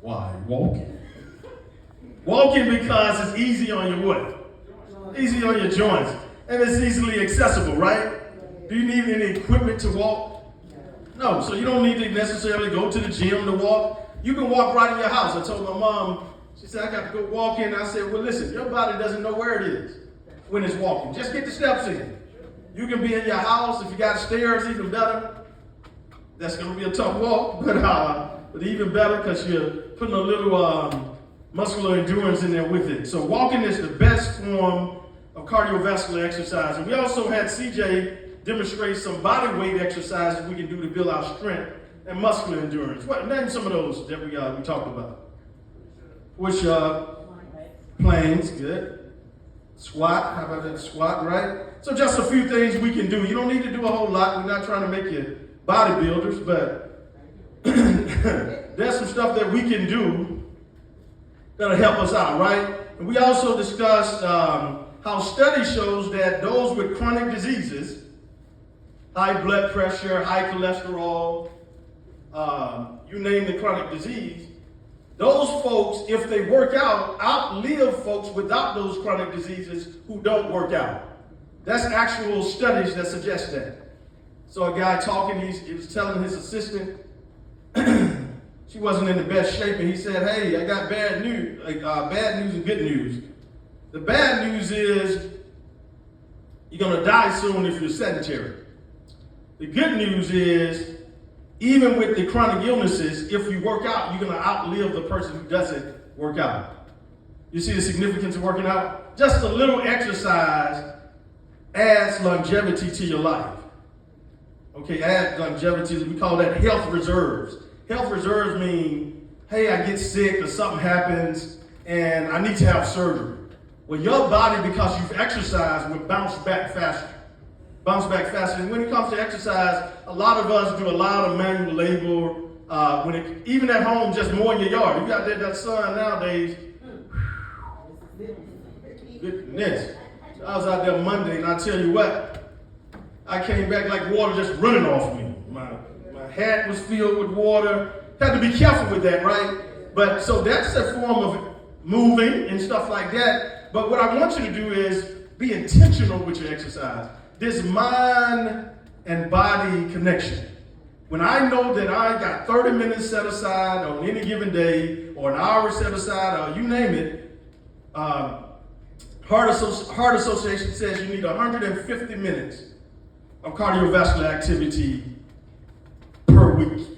Why? Walking. Walking because it's easy on your what? Easy on your joints. And it's easily accessible, right? Do you need any equipment to walk? No, so you don't need to necessarily go to the gym to walk. You can walk right in your house. I told my mom, she said, I got to go walk in. I said, well, listen, your body doesn't know where it is when it's walking. Just get the steps in. You can be in your house. If you got stairs, even better. That's going to be a tough walk, but even better because you're putting a little muscular endurance in there with it. So walking is the best form of cardiovascular exercise. And we also had CJ demonstrate some body weight exercises we can do to build our strength and muscular endurance. Name some of those that we talked about. Push-up, planks, good. Squat, how about that squat, right? So just a few things we can do. You don't need to do a whole lot. We're not trying to make you bodybuilders, but there's some stuff that we can do that'll help us out, right? And we also discussed how study shows that those with chronic diseases, high blood pressure, high cholesterol, you name the chronic disease, those folks, if they work out, outlive folks without those chronic diseases who don't work out. That's actual studies that suggest that. So a guy talking, he was telling his assistant, she wasn't in the best shape, and he said, hey, I got bad news and good news. The bad news is you're going to die soon if you're sedentary. The good news is even with the chronic illnesses, if you work out, you're going to outlive the person who doesn't work out. You see the significance of working out? Just a little exercise adds longevity to your life. Okay, add longevity, we call that health reserves. Health reserves mean, hey, I get sick or something happens and I need to have surgery. Well, your body, because you've exercised, will bounce back faster. And when it comes to exercise, a lot of us do a lot of manual labor. Even at home, just mowing your yard. You got that sun nowadays. Goodness. So I was out there Monday, and I tell you what, I came back like water just running off me. My hat was filled with water. Had to be careful with that, right? But so that's a form of moving and stuff like that. But what I want you to do is be intentional with your exercise. This mind and body connection. When I know that I got 30 minutes set aside on any given day, or an hour set aside, or you name it, Heart Association says you need 150 minutes of cardiovascular activity per week.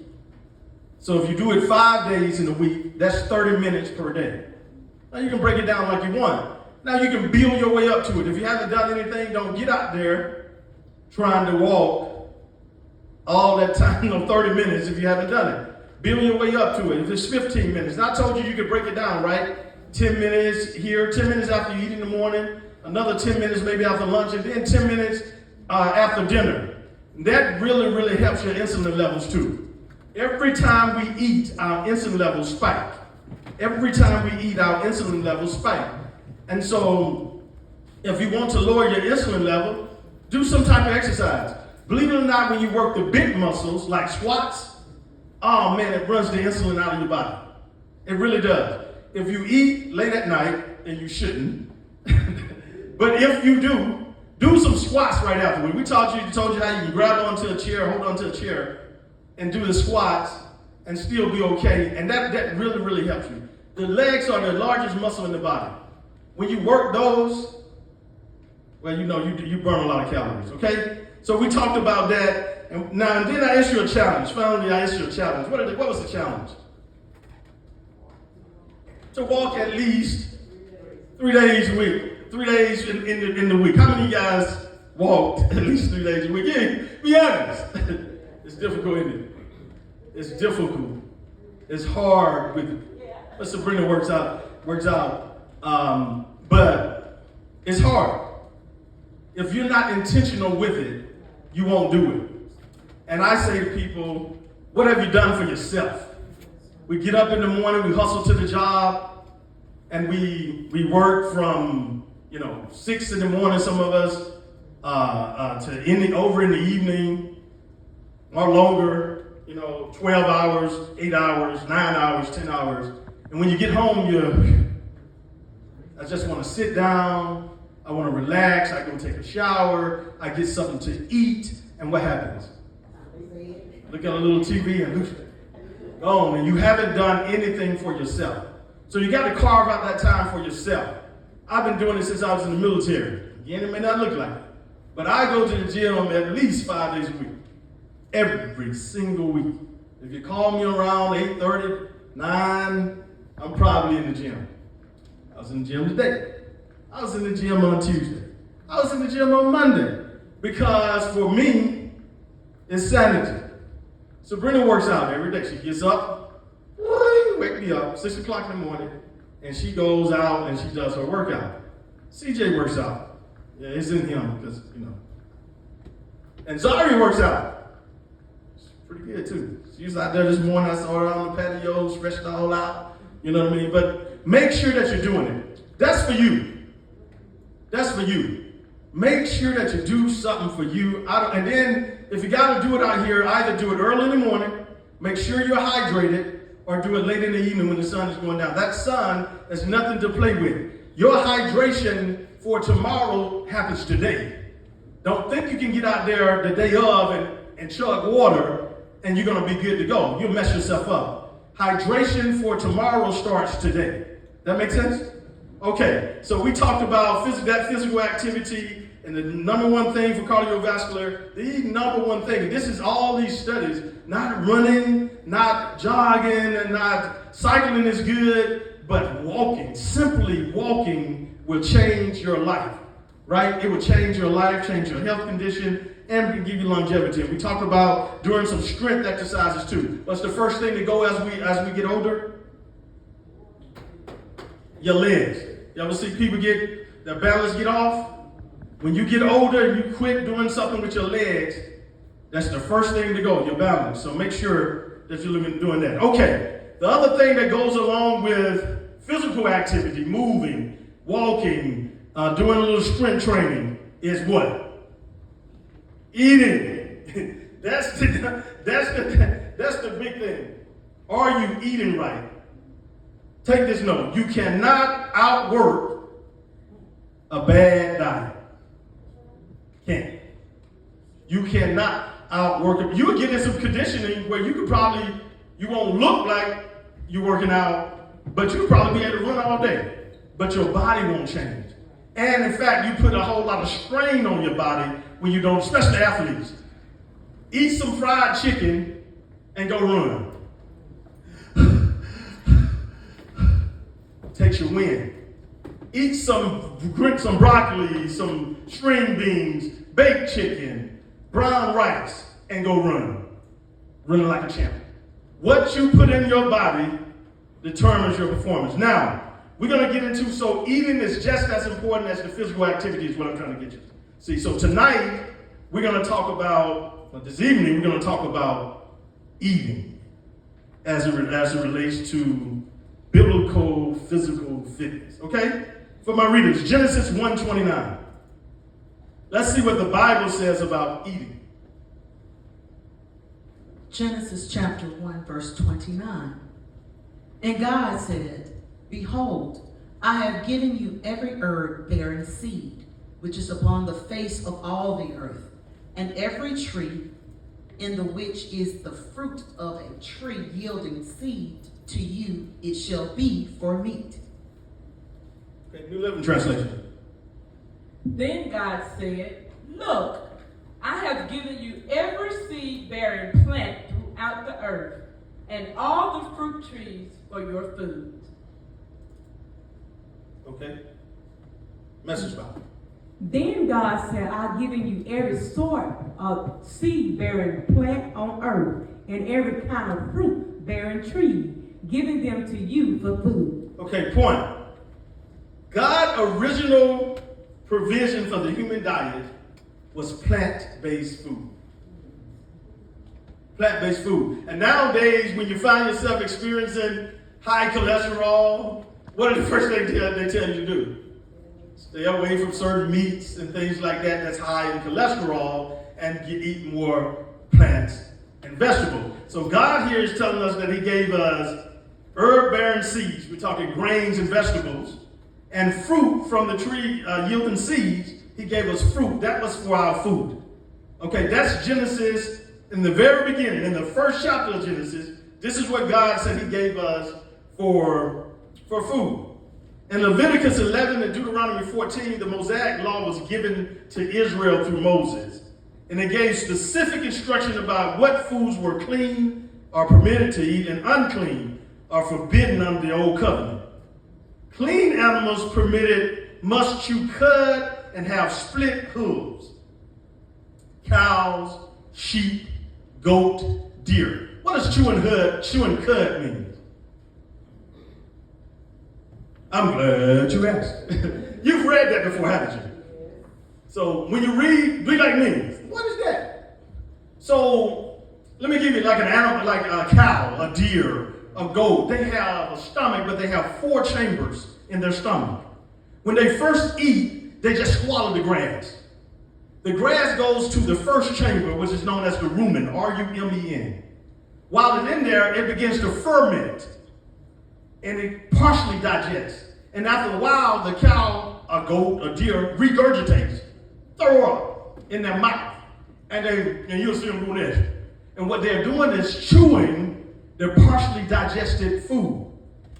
So if you do it 5 days in a week, that's 30 minutes per day. Now you can break it down like you want. Now you can build your way up to it. If you haven't done anything, don't get out there trying to walk all that time, 30 minutes if you haven't done it. Build your way up to it. If it's 15 minutes, and I told you could break it down, right? 10 minutes here, 10 minutes after you eat in the morning, another 10 minutes maybe after lunch, and then 10 minutes after dinner. That really, really helps your insulin levels too. Every time we eat, our insulin levels spike. Every time we eat, our insulin levels spike. And so, if you want to lower your insulin level, do some type of exercise. Believe it or not, when you work the big muscles, like squats, oh man, it runs the insulin out of your body. It really does. If you eat late at night, and you shouldn't, but if you do some squats right afterward. We told you how you can grab onto a chair, hold onto a chair, and do the squats, and still be okay. And that really, really helps you. The legs are the largest muscle in the body. When you work those, well, you burn a lot of calories, okay? So we talked about that. And then I asked you a challenge. Finally, I asked you a challenge. What was the challenge? To walk at least 3 days a week. 3 days in the week. How many of you guys walked at least 3 days a week? Yeah, be honest. It's difficult, isn't it? It's difficult. It's hard with Sabrina works out. But it's hard. If you're not intentional with it, you won't do it. And I say to people, what have you done for yourself? We get up in the morning, we hustle to the job, and we work from 6 in the morning, some of us, to over in the evening, or longer. 12 hours, 8 hours, 9 hours, 10 hours. And when you get home, I just want to sit down. I want to relax. I go take a shower. I get something to eat. And what happens? Look at a little TV and lose it. Gone. And you haven't done anything for yourself. So you got to carve out that time for yourself. I've been doing it since I was in the military. Again, it may not look like it. But I go to the gym at least 5 days a week. Every single week. If you call me around 8:30, 9, I'm probably in the gym. I was in the gym today. I was in the gym on Tuesday. I was in the gym on Monday. Because for me, it's sanity. Sabrina works out every day. She gets up, wake me up, 6 o'clock in the morning, and she goes out and she does her workout. CJ works out. Yeah, it's in him because, And Zari works out. Pretty good too. She was out there this morning. I saw her on the patio, stretched all out. You know what I mean? But make sure that you're doing it. That's for you. That's for you. Make sure that you do something for you. And then, if you got to do it out here, either do it early in the morning, make sure you're hydrated, or do it late in the evening when the sun is going down. That sun is nothing to play with. Your hydration for tomorrow happens today. Don't think you can get out there the day of and chug water and you're going to be good to go. You'll mess yourself up. Hydration for tomorrow starts today. That make sense? Okay, so we talked about that physical activity and the number one thing for cardiovascular, the number one thing. This is all these studies, not running, not jogging, and not cycling is good, but walking, simply walking will change your life, right? It will change your life, change your health condition, and can give you longevity. And we talked about doing some strength exercises too. What's the first thing to go as we get older? Your legs. You ever see people their balance get off? When you get older and you quit doing something with your legs, that's the first thing to go, your balance. So make sure that you're doing that. Okay, the other thing that goes along with physical activity, moving, walking, doing a little strength training is what? Eating. That's the big thing. Are you eating right? Take this note. You cannot outwork a bad diet. Can't. You cannot outwork it. You'll get in some conditioning where you won't look like you're working out, but you'll probably be able to run all day. But your body won't change. And in fact, you put a whole lot of strain on your body when you don't, especially athletes. Eat some fried chicken and go run. Takes your wind. Eat some broccoli, some string beans, baked chicken, brown rice, and go run. Running like a champ. What you put in your body determines your performance. Now, we're going to get into, so eating is just as important as the physical activity is what I'm trying to get you to see. So tonight, we're going to talk about, this evening, we're going to talk about eating as it relates to biblical physical fitness. Okay? For my readers, Genesis 1:29. Let's see what the Bible says about eating. Genesis chapter 1, verse 29. And God said, Behold, I have given you every herb bearing seed, which is upon the face of all the earth, and every tree in the which is the fruit of a tree yielding seed, to you it shall be for meat. Okay, New Living Translation. Then God said, Look, I have given you every seed-bearing plant throughout the earth, and all the fruit trees for your food. Okay. Message Bible. Then God said, I've given you every sort of seed-bearing plant on earth, and every kind of fruit-bearing tree, giving them to you for food. Okay, point. God's original provision for the human diet was plant-based food. Plant-based food. And nowadays, when you find yourself experiencing high cholesterol, what are the first things they tell you to do? Stay away from certain meats and things like that that's high in cholesterol and eat more plants and vegetable. So God here is telling us that he gave us herb-bearing seeds. We're talking grains and vegetables. And fruit from the tree yielding seeds. He gave us fruit. That was for our food. Okay, that's Genesis in the very beginning. In the first chapter of Genesis, this is what God said he gave us for food. In Leviticus 11 and Deuteronomy 14, the Mosaic law was given to Israel through Moses. And it gave specific instruction about what foods were clean or permitted to eat and unclean or forbidden under the old covenant. Clean animals permitted must chew cud and have split hooves. Cows, sheep, goat, deer. What does chewing cud mean? I'm glad you asked. You've read that before, haven't you? So when you read, be like me. What is that? So let me give you like an animal, like a cow, a deer, a goat. They have a stomach, but they have 4 chambers in their stomach. When they first eat, they just swallow the grass. The grass goes to the first chamber, which is known as the rumen, R-U-M-E-N. While it's in there, it begins to ferment, and it partially digests. And after a while, the cow, a goat, a deer, regurgitates, throw up in their mouth. And you'll see them do this. And what they're doing is chewing their partially digested food.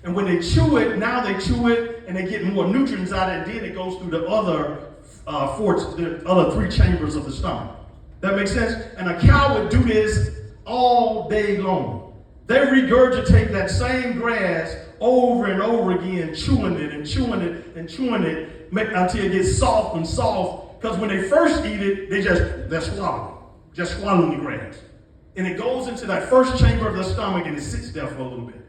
And when they chew it, now they chew it, and they get more nutrients out of it, and then it goes through the other the other 3 chambers of the stomach. That makes sense? And a cow would do this all day long. They regurgitate that same grass over and over again, chewing it and chewing it and chewing it until it gets soft and soft. Because when they first eat it, they're swallowing, just swallowing the grass. And it goes into that first chamber of the stomach and it sits there for a little bit.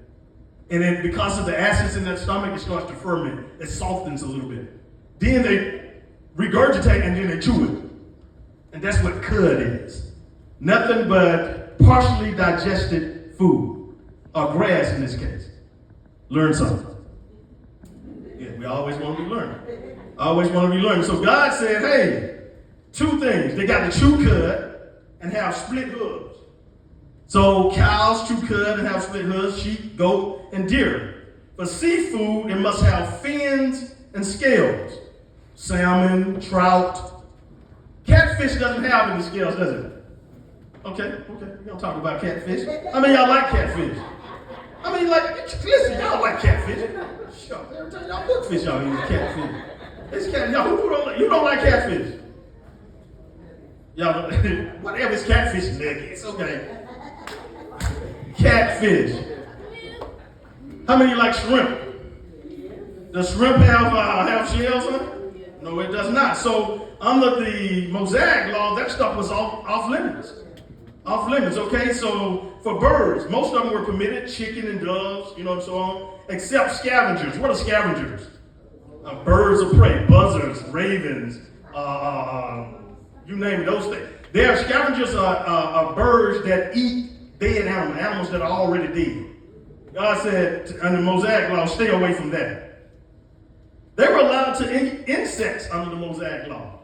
And then because of the acids in that stomach, it starts to ferment. It softens a little bit. Then they regurgitate and then they chew it. And that's what cud is. Nothing but partially digested food, or grass in this case. Learn something. Yeah, we always want to be learning. Always want to be learning. So God said, hey, 2 things. They got to chew cud and have split hooves. So cows chew cud and have split hooves, sheep, goat, and deer. For seafood, it must have fins and scales. Salmon, trout. Catfish doesn't have any scales, does it? Okay, we're gonna talk about catfish. How many of y'all like catfish? I mean, listen, y'all like catfish. Sure, every time y'all cook fish, y'all eat catfish. It's cat, y'all, you don't like catfish? Y'all, whatever is catfish nuggets, okay. Catfish. How many like shrimp? Does shrimp have shells on it? No, it does not. So under the Mosaic law, that stuff was off limits. Off limits, okay? So for birds, most of them were permitted, chicken and doves, and so on, except scavengers. What are scavengers? Birds of prey, buzzards, ravens, you name it, those things. They are scavengers are birds that eat dead animals that are already dead. God said under the Mosaic law, stay away from that. They were allowed to eat insects under the Mosaic law,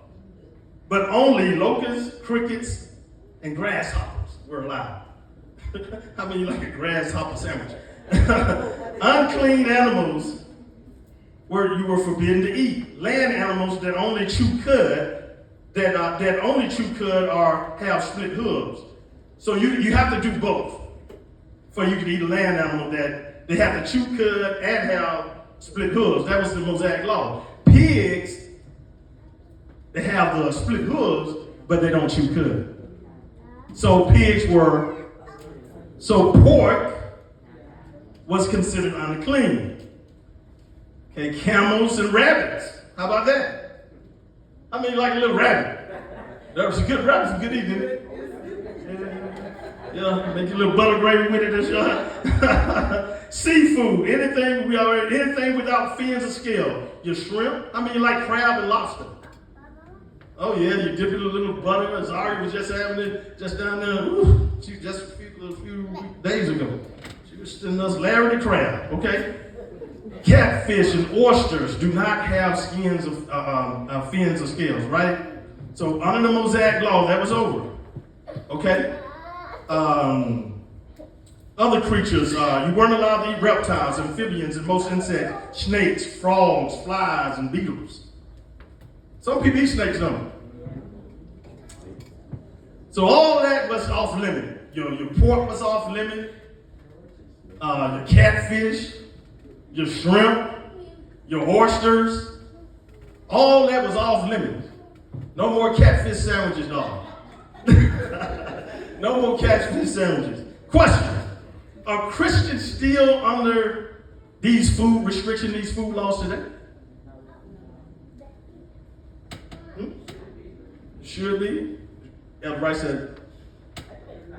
but only locusts, crickets, and grasshoppers were allowed. How many like a grasshopper sandwich? Unclean animals you were forbidden to eat. Land animals that only chew cud, that only chew cud or have split hooves. So you have to do both for you can eat a land animal that they have to chew cud and have split hooves. That was the Mosaic law. Pigs, they have the split hooves, but they don't chew cud. So pork was considered unclean. Okay, camels and rabbits. How about that? I mean, like a little rabbit. That was a good rabbit, good eating, didn't it? Yeah, make a little butter gravy with it and shit. Seafood, anything without fins or scale. Your shrimp, I mean, you like crab and lobster. Oh yeah, you dip it in a little butter. Zari was just having it just down there. Ooh, she just a few days ago. She was sending us Larry the crab. Okay. Catfish and oysters do not have skins of fins or scales, right? So under the Mosaic law, that was over. Okay. Other creatures, you weren't allowed to eat reptiles, amphibians, and most insects, snakes, frogs, flies, and beetles. Some people eat snakes, don't they? So all that was off limit. Your pork was off limit. Your catfish, your shrimp, your oysters, all that was off limit. No more catfish sandwiches, dog. No more catfish sandwiches. Question. Are Christians still under these food restrictions, these food laws today? Should be. Elder Rice said,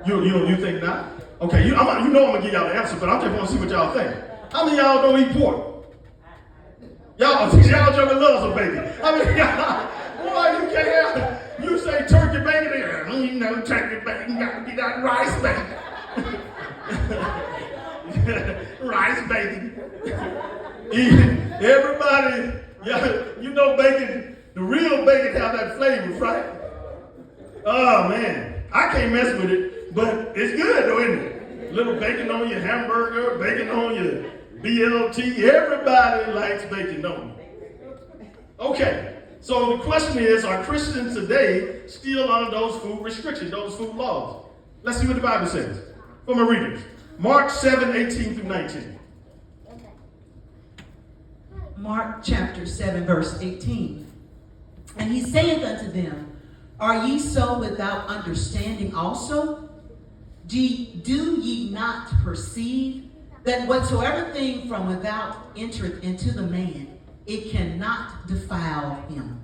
you think not? Okay, you know I'm gonna give y'all the answer, but I just want to see what y'all think. How many of y'all don't eat pork? Y'all just love some bacon. I mean, boy, you can't have. You say turkey bacon there. You know, turkey bacon got to be that rice bacon. Rice bacon. Everybody, you know bacon, the real bacon have that flavor, right? Oh man, I can't mess with it, but it's good though, isn't it? Little bacon on your hamburger, bacon on your BLT. Everybody likes bacon, don't they? Okay, so the question is, are Christians today still under those food restrictions, those food laws? Let's see what the Bible says. For my readers, Mark 7:18-19. Mark chapter 7, verse 18. And he saith unto them, Are ye so without understanding also? Do ye not perceive that whatsoever thing from without entereth into the man, it cannot defile him?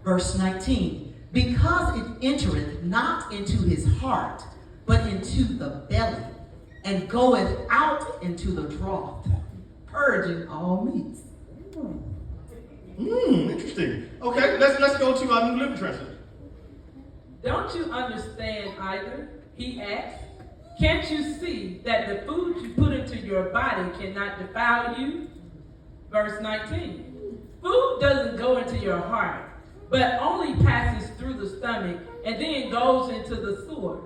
Verse 19. Because it entereth not into his heart, but into the belly, and goeth out into the draught, purging all meats. Interesting. Okay, let's go to our New Living Translation. Don't you understand either? He asked. Can't you see that the food you put into your body cannot defile you? Verse 19. Food doesn't go into your heart, but only passes through the stomach and then goes into the sewer.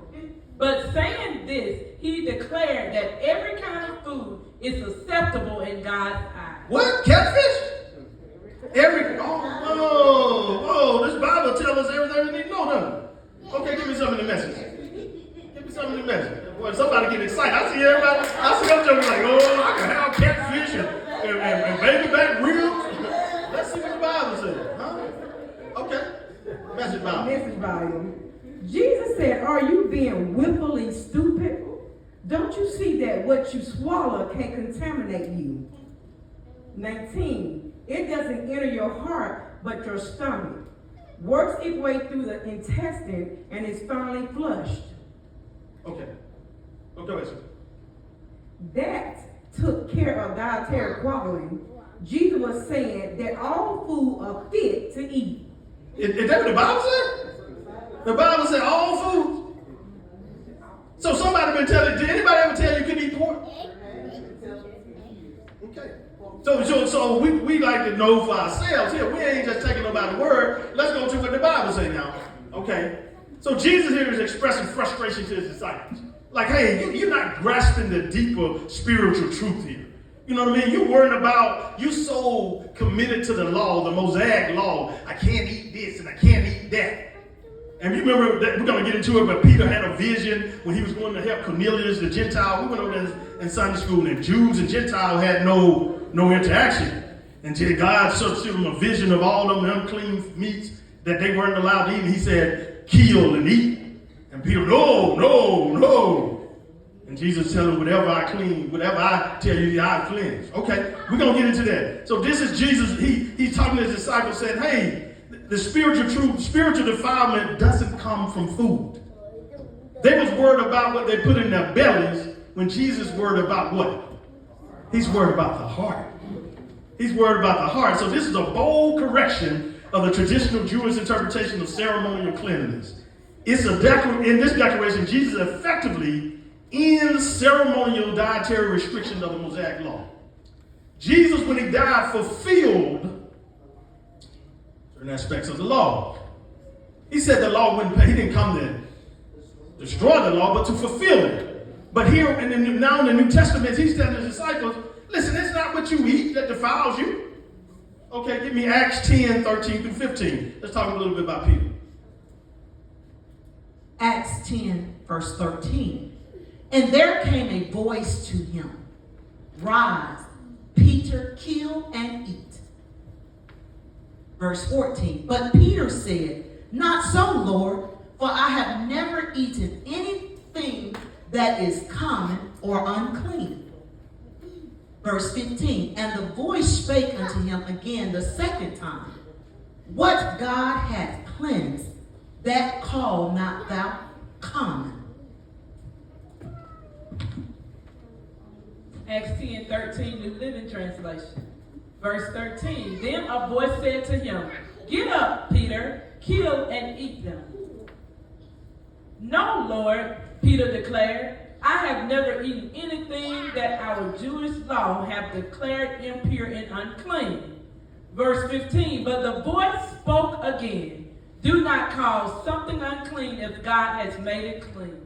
But saying this, he declared that every kind of food is acceptable in God's eyes. What? Catfish? This Bible tells us everything we need to know, doesn't it? Okay, give me some of the message. Give me some of the message. Boy, somebody get excited. I see everybody, them jokers like, I can have catfish and baby back ribs. Let's see what the Bible says, huh? Okay. Message Bible. Message volume. Jesus said, are you being willfully stupid? Don't you see that what you swallow can contaminate you? 19. It doesn't enter your heart, but your stomach. Works its way through the intestine and is finally flushed. Okay. Go ahead, sir. That took care of dietary quarreling. Jesus was saying that all food are fit to eat. Is that what the Bible said? The Bible said all food. So somebody been telling, did anybody ever tell you couldn't eat pork? Okay. So we like to know for ourselves here. We ain't just taking nobody's word. Let's go to what the Bible say now. Okay. So Jesus here is expressing frustration to his disciples. Like, hey, you're not grasping the deeper spiritual truth here. You know what I mean? You're worrying about, you so committed to the law, the Mosaic law. I can't eat this and I can't eat that. And you remember that we're going to get into it, but Peter had a vision when he was going to help Cornelius, the Gentile. We went over there in Sunday school, and Jews and Gentiles had no interaction until God showed them a vision of all them unclean meats that they weren't allowed to eat. And he said, kill and eat. And Peter, no. And Jesus telling him, whatever I tell you, I cleanse. Okay, we're going to get into that. So this is Jesus. He's talking to his disciples, saying, hey, the spiritual defilement doesn't come from food. They was worried about what they put in their bellies when Jesus worried about what? He's worried about the heart. He's worried about the heart. So this is a bold correction of the traditional Jewish interpretation of ceremonial cleanliness. In this declaration, Jesus effectively ends ceremonial dietary restrictions of the Mosaic law. Jesus, when he died, fulfilled certain aspects of the law. He said the law wouldn't pay. He didn't come to destroy the law, but to fulfill it. But here, now in the New Testament, he's telling his disciples, listen, it's not what you eat that defiles you. Okay, give me Acts 10, 13 through 15. Let's talk a little bit about Peter. Acts 10, verse 13. And there came a voice to him, rise, Peter, kill and eat. Verse 14. But Peter said, not so, Lord, for I have never eaten anything that is common or unclean. Verse 15. And the voice spake unto him again the second time, what God hath cleansed, that call not thou common. Acts 10, 13, New Living Translation. Verse 13, then a voice said to him, get up, Peter, kill and eat them. No, Lord, Peter declared, I have never eaten anything that our Jewish law have declared impure and unclean. Verse 15, but the voice spoke again, do not call something unclean if God has made it clean.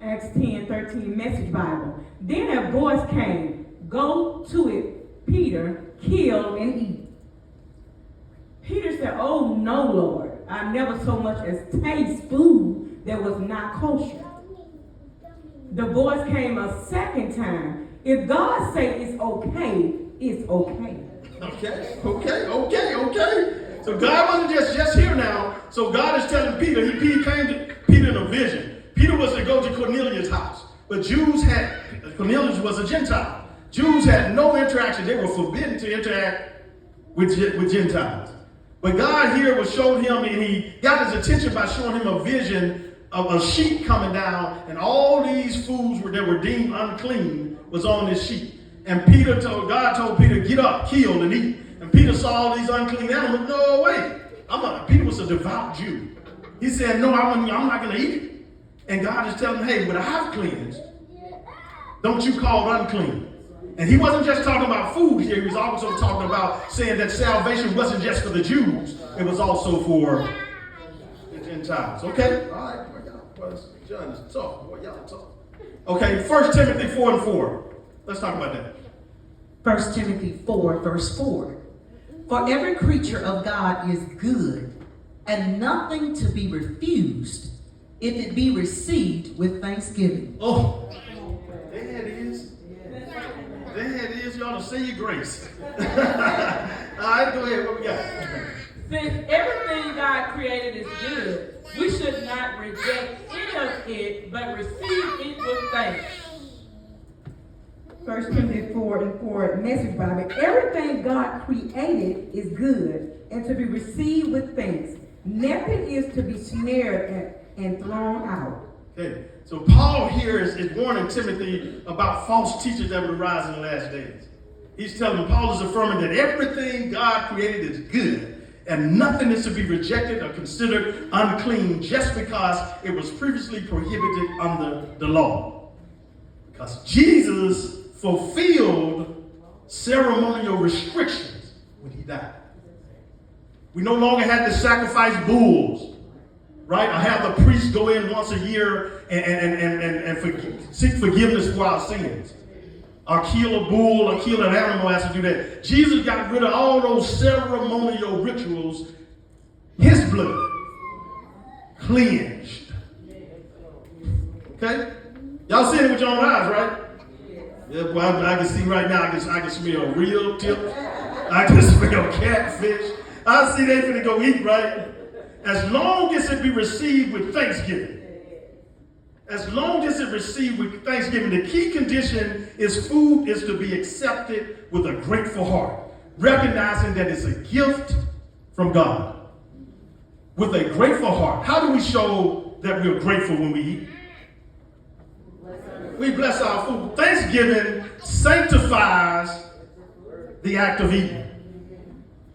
Acts 10, 13, Message Bible. Then a voice came, go to it, Peter, kill and eat. Peter said, oh no, Lord, I never so much as taste food that was not kosher. The voice came a second time. If God say it's okay, it's okay. Okay. So God wasn't just here now. So God is telling Peter, he came to Peter in a vision. Peter was to go to Cornelius' house, but Cornelius was a Gentile. Jews had no interaction. They were forbidden to interact with Gentiles. But God here was showing him, and he got his attention by showing him a vision of a sheep coming down, and all these foods that were deemed unclean was on this sheep. And God told Peter, get up, kill, and eat. And Peter saw all these unclean animals. No, wait. Peter was a devout Jew. He said, no, I'm not going to eat it. And God is telling him, hey, what I've cleansed, don't you call unclean. And he wasn't just talking about food here. He was also talking about saying that salvation wasn't just for the Jews. It was also for the Gentiles. Okay? All right. John is tough. Boy, y'all talk. Okay, 1 Timothy 4 and 4. Let's talk about that. 1 Timothy 4, verse 4. For every creature of God is good, and nothing to be refused, if it be received with thanksgiving. Oh, there it is. There it is. You ought to say your grace. All right, go ahead. What we got? Since everything God created is good, we should not reject any of it, but receive it with thanks. 1 Timothy 4 and 4, Message Bible. Everything God created is good and to be received with thanks. Nothing is to be snared at and thrown out. Okay, so Paul here is warning Timothy about false teachers that would arise in the last days. He's telling Paul is affirming that everything God created is good, and nothing is to be rejected or considered unclean just because it was previously prohibited under the law. Because Jesus fulfilled ceremonial restrictions when he died. We no longer had to sacrifice bulls, right? Or have the priest go in once a year and seek forgiveness for our sins. Or kill a bull or kill an animal has to do that. Jesus got rid of all those ceremonial rituals. His blood cleansed. Okay? Y'all seeing it with your own eyes, right? Yeah, well, I can see right now, I can smell real tip. I can smell catfish. I see they finna go eat, right? As long as it be received with thanksgiving. As long as it received with thanksgiving, the key condition is food is to be accepted with a grateful heart, recognizing that it's a gift from God. With a grateful heart. How do we show that we're grateful when we eat? We bless our food. Thanksgiving sanctifies the act of eating.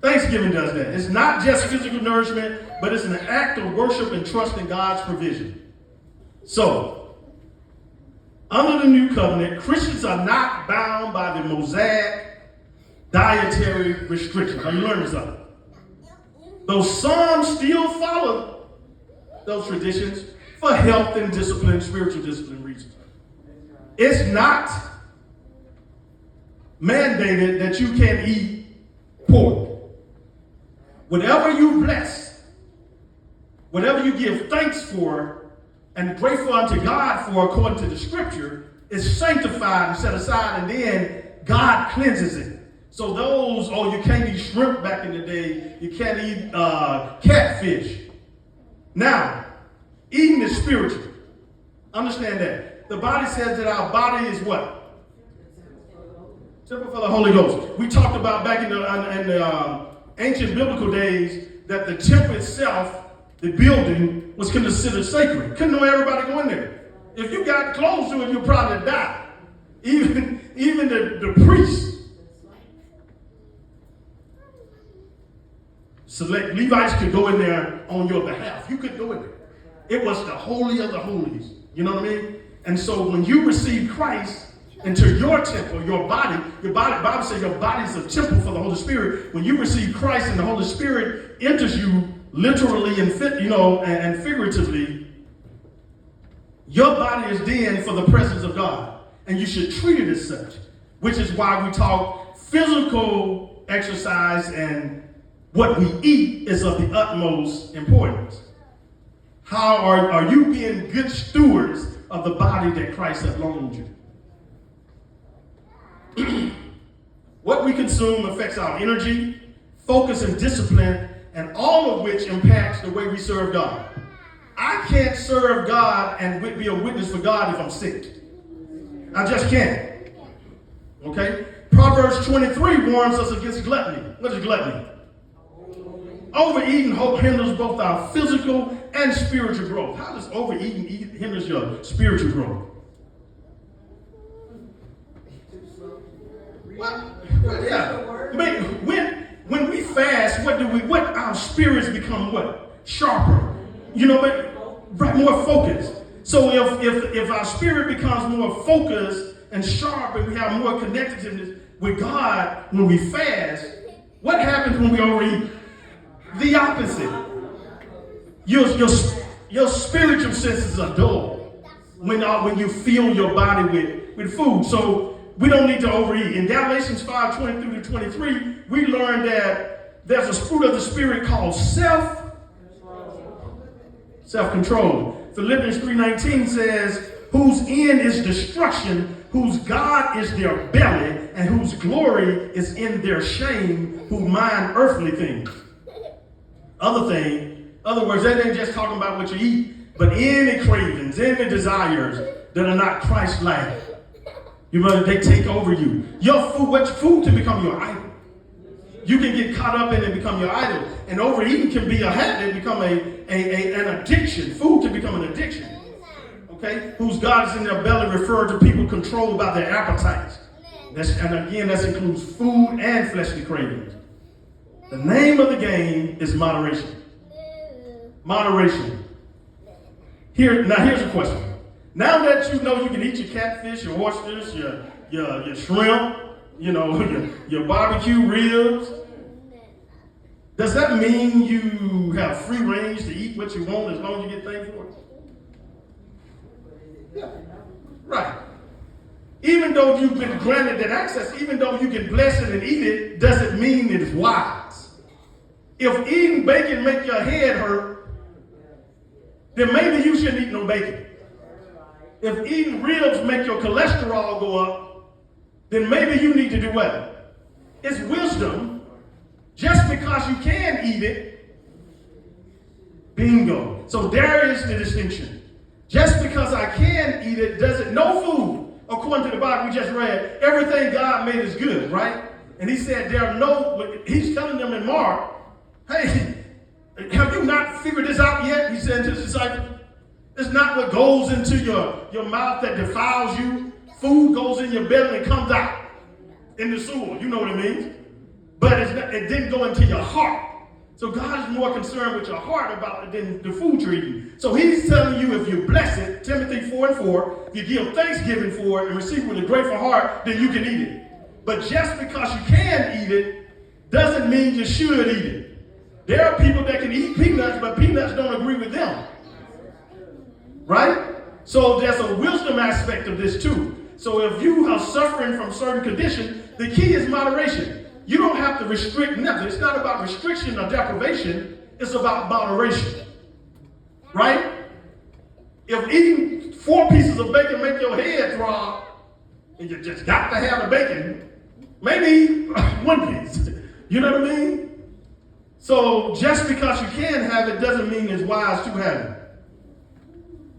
Thanksgiving does that. It's not just physical nourishment, but it's an act of worship and trust in God's provision. So, under the new covenant, Christians are not bound by the Mosaic dietary restrictions. Are you learning something? Though some still follow those traditions for health and discipline, spiritual discipline reasons. It's not mandated that you can eat pork. Whatever you bless, whatever you give thanks for and grateful unto God for according to the scripture, is sanctified and set aside, and then God cleanses it. So those, you can't eat shrimp back in the day, you can't eat catfish. Now, eating is spiritual. Understand that. The body says that our body is what? Temple for the Holy Ghost. We talked about back in the ancient biblical days that the temple itself, the building, was considered sacred. Couldn't know everybody go in there. If you got close to it, you'll probably die. Even the priests. Select Levites could go in there on your behalf. You could go in there. It was the holy of the holies. You know what I mean? And so when you receive Christ into your temple, your body, Bible says your body is a temple for the Holy Spirit. When you receive Christ and the Holy Spirit enters you literally and and figuratively, your body is then for the presence of God. And you should treat it as such, which is why we talk physical exercise, and what we eat is of the utmost importance. How are you being good stewards of the body that Christ has loaned you? What we consume affects our energy, focus, and discipline, and all of which impacts the way we serve God. I can't serve God and be a witness for God if I'm sick. I just can't. Okay? Proverbs 23 warns us against gluttony. What is gluttony? Overeating hinders both our physical and spiritual growth. How does overeating hinders your spiritual growth? Yeah. When we fast, what our spirits become what? Sharper. But more focused. So if our spirit becomes more focused and sharp, and we have more connectedness with God when we fast, what happens when we overeat? The opposite. Your spiritual senses are dull when you fill your body with food. So we don't need to overeat. In Galatians 5:23-23, we learn that there's a fruit of the Spirit called self-control. Philippians 3:19 says, whose end is destruction, whose God is their belly, and whose glory is in their shame, who mind earthly things. Other words, that ain't just talking about what you eat, but any cravings, any desires that are not Christ-like. They take over you. What food can become your idol. You can get caught up in it and become your idol. And overeating can be a habit, become an addiction. Food can become an addiction. Okay? Whose God is in their belly, referred to people controlled by their appetites. And again, that includes food and fleshly cravings. The name of the game is moderation. Moderation. Here's a question. Now that you know you can eat your catfish, your oysters, your shrimp, your barbecue ribs, does that mean you have free range to eat what you want as long as you get paid for it? Yeah. Right. Even though you've been granted that access, even though you can bless it and eat it, doesn't mean it is wise. If eating bacon make your head hurt, then maybe you shouldn't eat no bacon. If eating ribs make your cholesterol go up, then maybe you need to do what? It's wisdom. Just because you can eat it, bingo. So there is the distinction. Just because I can eat it doesn't, no food, according to the Bible we just read, everything God made is good, right? And he said he's telling them in Mark, hey, have you not figured this out yet? He said to his disciples, it's not what goes into your mouth that defiles you. Food goes in your belly and comes out in the sewer. You know what it means. But it didn't go into your heart. So God is more concerned with your heart about it than the food you're eating. So he's telling you if you bless it, Timothy 4:4, if you give thanksgiving for it and receive it with a grateful heart, then you can eat it. But just because you can eat it doesn't mean you should eat it. There are people that can eat peanuts, but peanuts don't agree with them. right? So there's a wisdom aspect of this too. So if you are suffering from certain condition, the key is moderation. You don't have to restrict nothing. It's not about restriction or deprivation. It's about moderation, right? If eating 4 pieces of bacon make your head throb, and you just got to have the bacon, maybe 1 piece. You know what I mean? So just because you can have it doesn't mean it's wise to have it.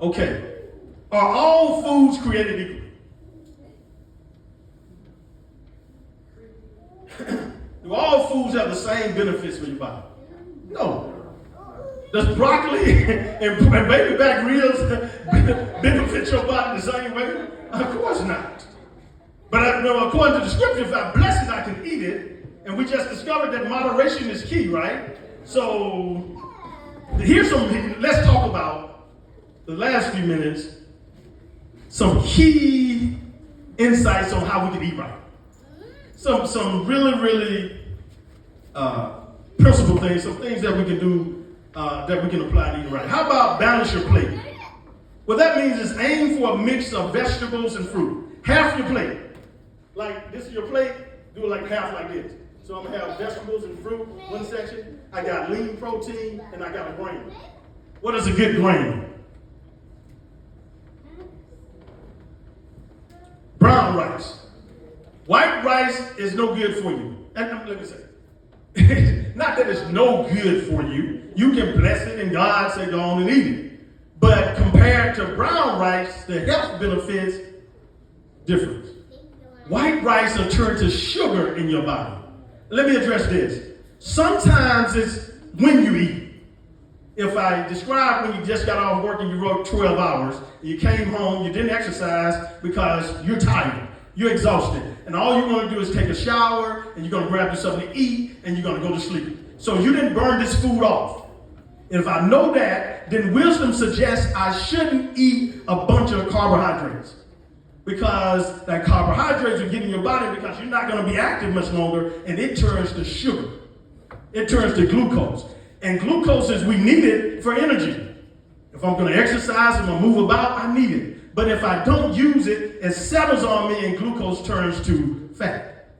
Okay. Are all foods created equal? Do all foods have the same benefits for your body? No. Does broccoli and baby back ribs benefit your body the same way? Of course not. But according to the scripture, if I bless it, I can eat it. And we just discovered that moderation is key, right? So let's talk about the last few minutes, some key insights on how we can eat right. Some really principal things, some things that we can do that we can apply to eating right. How about balance your plate? What that means is aim for a mix of vegetables and fruit. Half your plate. Like this is your plate, do it like half like this. So I'm gonna have vegetables and fruit, one section. I got lean protein and I got a grain. What is a good grain? Brown rice. White rice is no good for you. And let me say, not that it's no good for you. You can bless it and God say go on and eat it. But compared to brown rice, the health benefits different. White rice will turn to sugar in your body. Let me address this. Sometimes it's when you eat. If I describe when you just got off work and you worked 12 hours, you came home, you didn't exercise because you're tired, you're exhausted, and all you're going to do is take a shower, and you're going to grab you something to eat, and you're going to go to sleep. So you didn't burn this food off. If I know that, then wisdom suggests I shouldn't eat a bunch of carbohydrates. Because that carbohydrates are getting your body because you're not going to be active much longer, and it turns to sugar. It turns to glucose. And glucose is we need it for energy. If I'm going to exercise, I'm going to move about, I need it. But if I don't use it, it settles on me and glucose turns to fat.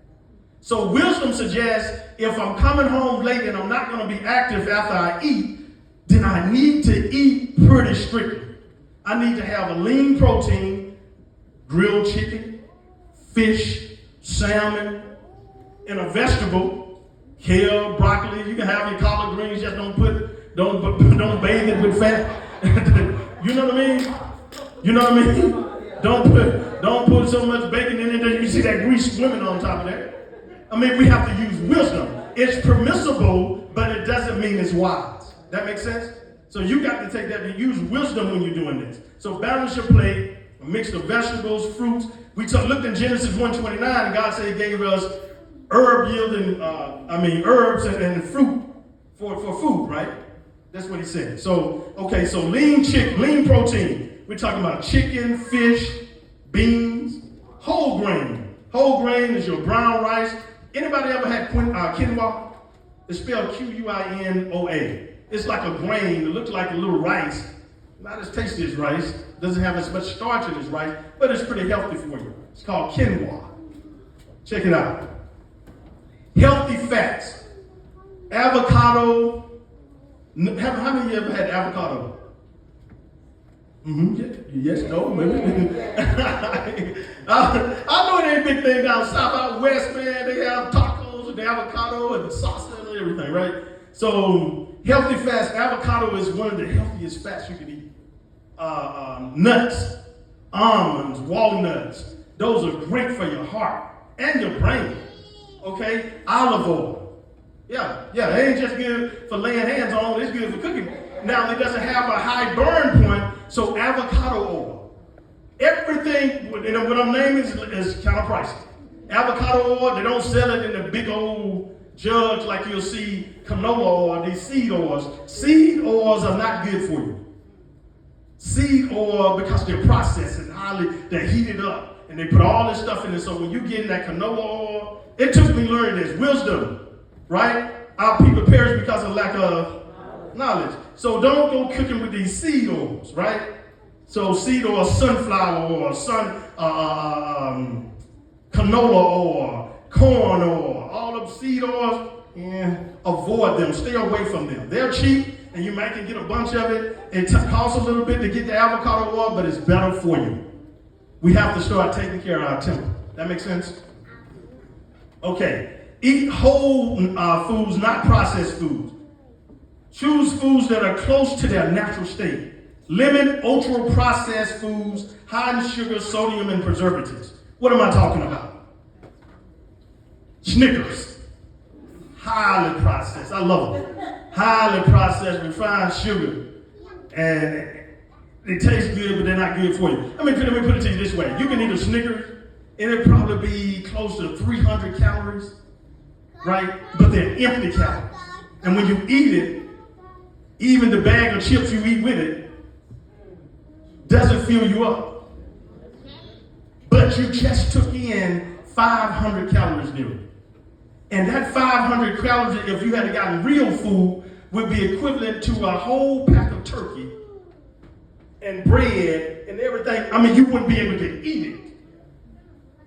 So wisdom suggests if I'm coming home late and I'm not going to be active after I eat, then I need to eat pretty strictly. I need to have a lean protein, grilled chicken, fish, salmon, and a vegetable, kale, broccoli. You can have your collard greens, just don't bathe it with fat. You know what I mean? You know what I mean? Don't put so much bacon in it that you see that grease swimming on top of that. I mean, we have to use wisdom. It's permissible, but it doesn't mean it's wise. That makes sense? So you got to take that to use wisdom when you're doing this. So balance your plate, a mix of vegetables, fruits. We looked in Genesis 1:29, and God said He gave us herbs and fruit for food, right? That's what He said. So, okay, so lean protein. We're talking about chicken, fish, beans, whole grain. Whole grain is your brown rice. Anybody ever had quinoa? It's spelled Quinoa. It's like a grain. It looks like a little rice. Not as tasty as rice. Doesn't have as much starch in as rice, but it's pretty healthy for you. It's called quinoa. Check it out. Healthy fats. Avocado. How many of you ever had avocado? Mm-hmm. Yes, no, maybe. I know it ain't a big thing down south, out west, man. They have tacos and the avocado and the salsa and everything, right? So, healthy fats. Avocado is one of the healthiest fats you can eat. Nuts, almonds, walnuts. Those are great for your heart and your brain. Okay? Olive oil. Yeah, it ain't just good for laying hands on, it's good for cooking. Now, it doesn't have a high burn point, so avocado oil. Everything, and what I'm naming is kind of pricey. Avocado oil, they don't sell it in a big old jug like you'll see canola oil, these seed oils. Seed oils are not good for you. Seed oil, because they're processed and they're heated up, and they put all this stuff in it, so when you get in that canola oil, it took me learning this, wisdom. Right? Our people perish because of lack of knowledge. So don't go cooking with these seed oils, right? So seed oil, sunflower oil, canola oil, corn oil, all of seed oils, avoid them. Stay away from them. They're cheap, and you might can get a bunch of it. It costs a little bit to get the avocado oil, but it's better for you. We have to start taking care of our temple. That makes sense? Okay. Eat whole foods, not processed foods. Choose foods that are close to their natural state. Limit ultra-processed foods, high in sugar, sodium, and preservatives. What am I talking about? Snickers. Highly processed. I love them. Highly processed, refined sugar. And they taste good, but they're not good for you. Let me put it to you this way. You can eat a Snickers, and it'll probably be close to 300 calories, right? But they're empty calories. And when you eat it, even the bag of chips you eat with it doesn't fill you up. But you just took in 500 calories nearly. And that 500 calories, if you had gotten real food, would be equivalent to a whole pack of turkey and bread and everything. I mean, you wouldn't be able to eat it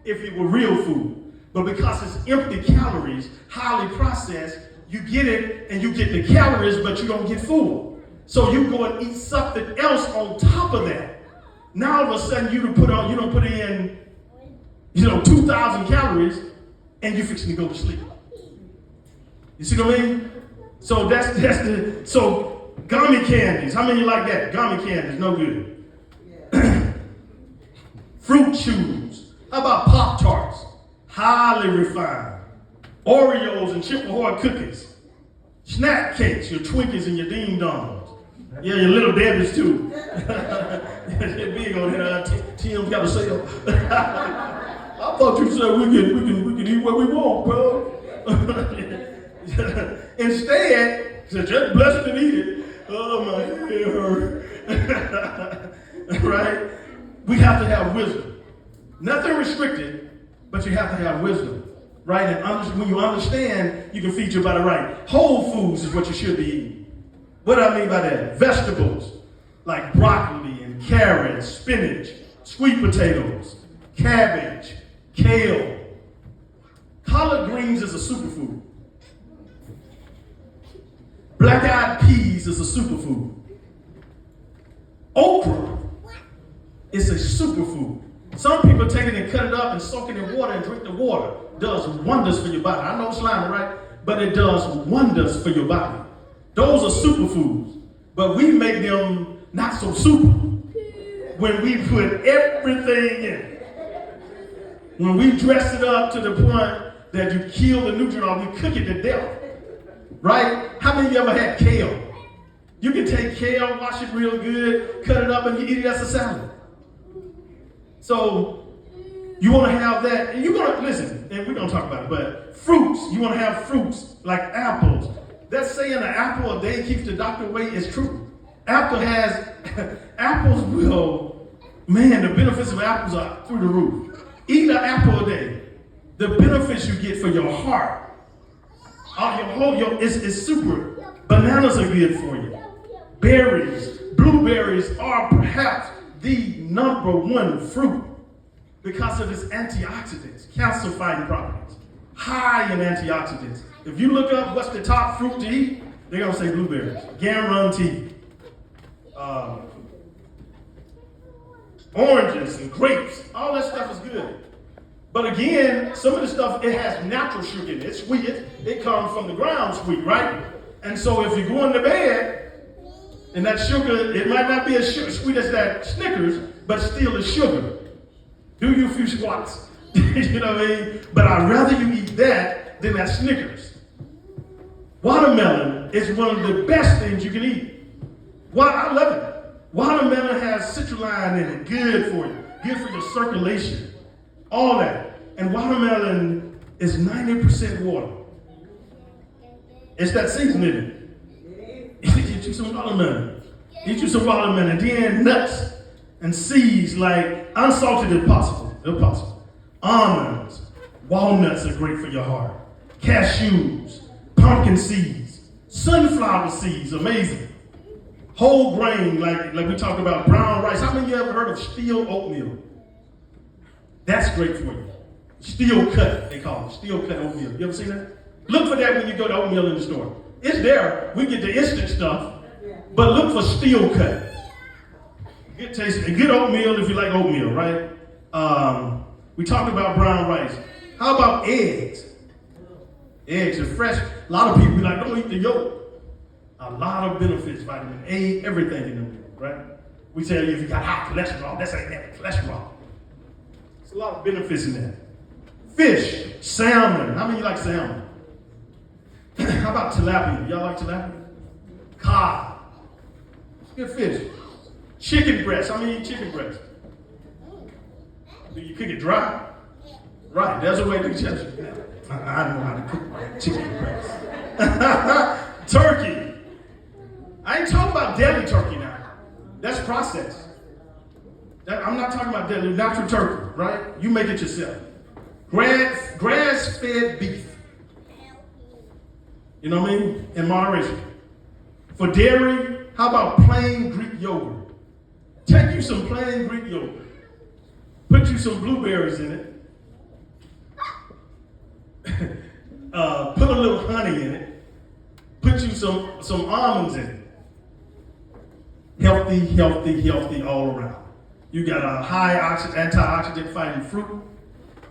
if it were real food. But because it's empty calories, highly processed, you get it and you get the calories, but you don't get full. So you go and eat something else on top of that. Now all of a sudden you don't put in 2,000 calories and you're fixing to go to sleep. You see what I mean? So so gummy candies. How many like that? Gummy candies, no good. Fruit chews. How about Pop-Tarts? Highly refined. Oreos and Chip Ahoy cookies. Snack cakes, your Twinkies and your Ding Dongs. Yeah, your Little Debbie's too. They're big on that. Tim's got a sale. I thought you said we can eat what we want, bro. Instead, he said, just bless it and eat it. Oh, my head hurt. Right? We have to have wisdom. Nothing restricted, but you have to have wisdom. Right? And when you understand, you can feed your body right. Whole foods is what you should be eating. What do I mean by that? Vegetables like broccoli and carrots, spinach, sweet potatoes, cabbage, kale. Collard greens is a superfood. Black-eyed peas is a superfood. Okra is a superfood. Some people take it and cut it up and soak it in water and drink the water. Does wonders for your body. I know it's slimy, right? But it does wonders for your body. Those are superfoods. But we make them not so super when we put everything in. When we dress it up to the point that you kill the nutrient or we cook it to death. Right? How many of you ever had kale? You can take kale, wash it real good, cut it up, and you eat it as a salad. So you want to have that, and you're going to, listen, and we're going to talk about it, but fruits, you want to have fruits like apples. That saying an apple a day keeps the doctor away is true. Apples will, man, the benefits of apples are through the roof. Eat an apple a day. The benefits you get for your heart, it's super. Bananas are good for you. Berries, blueberries are perhaps the number one fruit because of its antioxidants, cancer-fighting properties, high in antioxidants. If you look up what's the top fruit to eat, they're going to say blueberries, guaranteed. Oranges and grapes, all that stuff is good. But again, some of the stuff, it has natural sugar in it. It's sweet. It comes from the ground sweet, right? And so if you go into bed, and that sugar, it might not be as sweet as that Snickers, but still is sugar. Do you a few squats? You know what I mean? But I'd rather you eat that than that Snickers. Watermelon is one of the best things you can eat. I love it. Watermelon has citrulline in it, good for you, good for your circulation, all that. And watermelon is 90% water. It's that season in it. Eat you some watermelon. Eat you some watermelon. Then nuts and seeds like unsalted if possible. Almonds, walnuts are great for your heart. Cashews, pumpkin seeds, sunflower seeds, amazing. Whole grain, like we talked about, brown rice. How many of you ever heard of steel oatmeal? That's great for you. Steel cut, they call it. Steel cut oatmeal. You ever seen that? Look for that when you go to oatmeal in the store. It's there. We get the instant stuff. But look for steel cut. Good taste. Good oatmeal if you like oatmeal, right? We talked about brown rice. How about eggs? Eggs are fresh. A lot of people be like, don't eat the yolk. A lot of benefits, vitamin A, everything in them, right? We tell you if you got high cholesterol, that's ain't that cholesterol. There's a lot of benefits in that. Fish, salmon. How many of you like salmon? How about tilapia? Y'all like tilapia? Cod. It's good fish. Chicken breast. How many eat chicken breast? Do you cook it dry? Right, there's a way to tell you. I don't know how to cook chicken breast. Turkey. I ain't talking about deli turkey now. That's processed. I'm not talking about deli, natural turkey, right? You make it yourself. Grass-fed beef. You know what I mean? In moderation. For dairy, how about plain Greek yogurt? Take you some plain Greek yogurt. Put you some blueberries in it. Put a little honey in it. Put you some almonds in it. Healthy, healthy, healthy all around. You got a high antioxidant fighting fruit.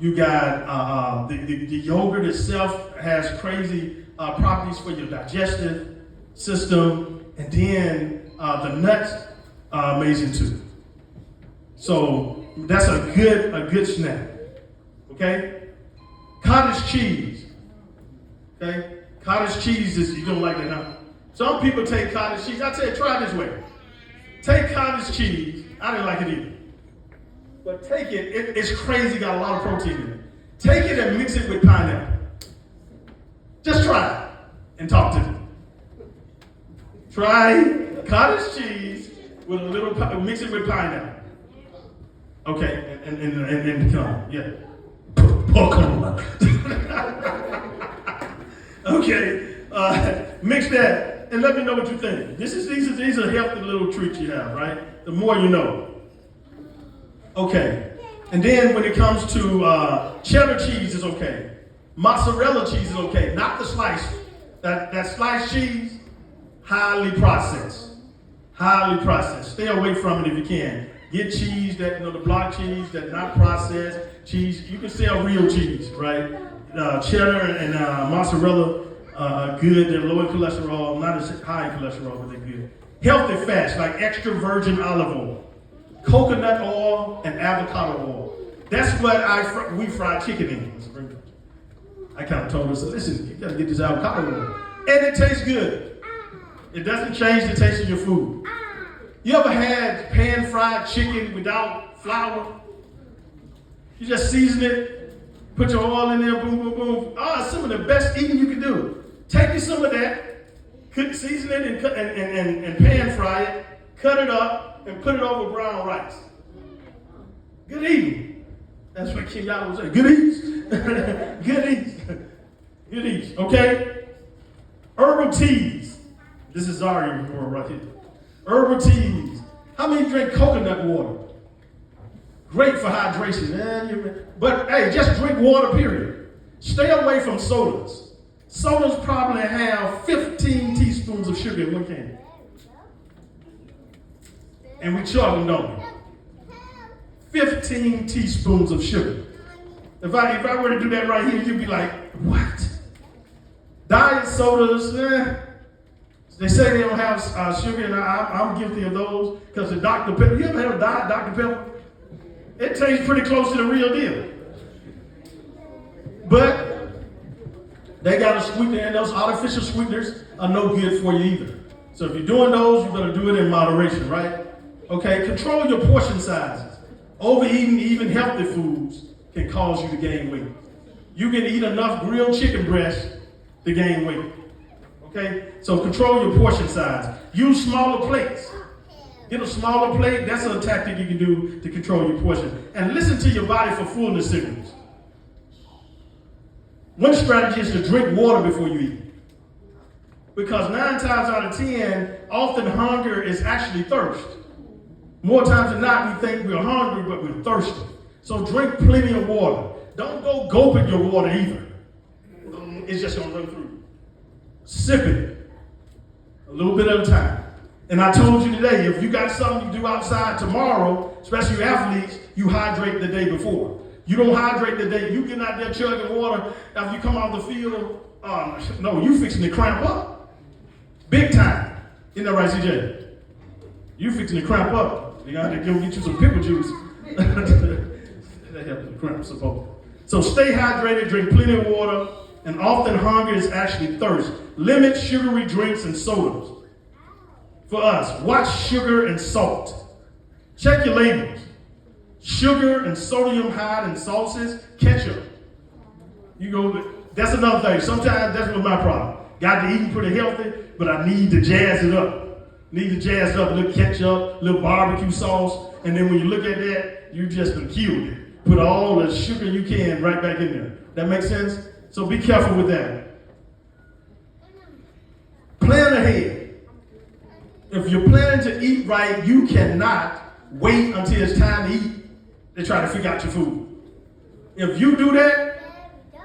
You got the yogurt itself has crazy properties for your digestive system. And then the nuts are amazing too. So that's a good snack. Okay? Cottage cheese. Okay? Cottage cheese is, you don't like it, huh? Some people take cottage cheese. I tell you, try it this way. Take cottage cheese. I didn't like it either. But take it. It's crazy, got a lot of protein in it. Take it and mix it with pineapple. Just try it and talk to me. Try cottage cheese with a little, mix it with pineapple. Okay, and come on, yeah. Come on. Okay, mix that and let me know what you think. These are healthy little treats you have, right? The more you know. Okay, and then when it comes to cheddar cheese is okay. Mozzarella cheese is okay, not the sliced. That sliced cheese, highly processed. Highly processed. Stay away from it if you can. Get cheese that, the block cheese that's not processed. Cheese, you can sell real cheese, right? Cheddar and mozzarella are good. They're low in cholesterol, not as high in cholesterol, but they're good. Healthy fats like extra virgin olive oil, coconut oil, and avocado oil. That's what we fry chicken in. I kind of told her, so listen, you got to get this avocado oil. And it tastes good. It doesn't change the taste of your food. You ever had pan-fried chicken without flour? You just season it, put your oil in there, boom, boom, boom. It's some of the best eating you can do. Take you some of that, season it and pan-fry it, cut it up, and put it over brown rice. Good eating. That's what Kenyatta was saying. Good eats. Good eats. Good eats. Okay? Herbal teas. This is Zaria right here. Herbal teas. How many drink coconut water? Great for hydration. But hey, just drink water, period. Stay away from sodas. Sodas probably have 15 teaspoons of sugar in one can. And we chug them, don't we? 15 teaspoons of sugar. If I were to do that right here, you'd be like, what? Diet sodas, they say they don't have sugar, and I'm guilty of those because the Dr. Pepper. You ever had a diet Dr. Pepper? It tastes pretty close to the real deal. But they got a sweetener, and those artificial sweeteners are no good for you either. So if you're doing those, you're going to do it in moderation, right? Okay, control your portion sizes. Overeating even healthy foods can cause you to gain weight. You can eat enough grilled chicken breast to gain weight. Okay, so control your portion size. Use smaller plates. Get a smaller plate. That's a tactic you can do to control your portion. And listen to your body for fullness signals. One strategy is to drink water before you eat. Because 9 times out of 10, often hunger is actually thirst. More times than not, we think we're hungry, but we're thirsty. So drink plenty of water. Don't go gulping your water either. It's just gonna run through you. Sip it a little bit at a time. And I told you today, if you got something you do outside tomorrow, especially athletes, you hydrate the day before. You don't hydrate the day, you get out there chugging water after you come out the field, no, you fixing to cramp up. Big time. Isn't that right, CJ? You fixing to cramp up. You gotta go get you some pickle juice. That helps the cramp support. So stay hydrated, drink plenty of water, and often hunger is actually thirst. Limit sugary drinks and sodas. For us, watch sugar and salt. Check your labels. Sugar and sodium hide in sauces, ketchup. You go, that's another thing. Sometimes that's what my problem. Got to eat pretty healthy, but I need to jazz it up. Need to jazz it up, a little ketchup, a little barbecue sauce, and then when you look at that, you just been killed it. Put all the sugar you can right back in there. That makes sense? So be careful with that. Plan ahead. If you're planning to eat right, you cannot wait until it's time to eat to try to figure out your food. If you do that,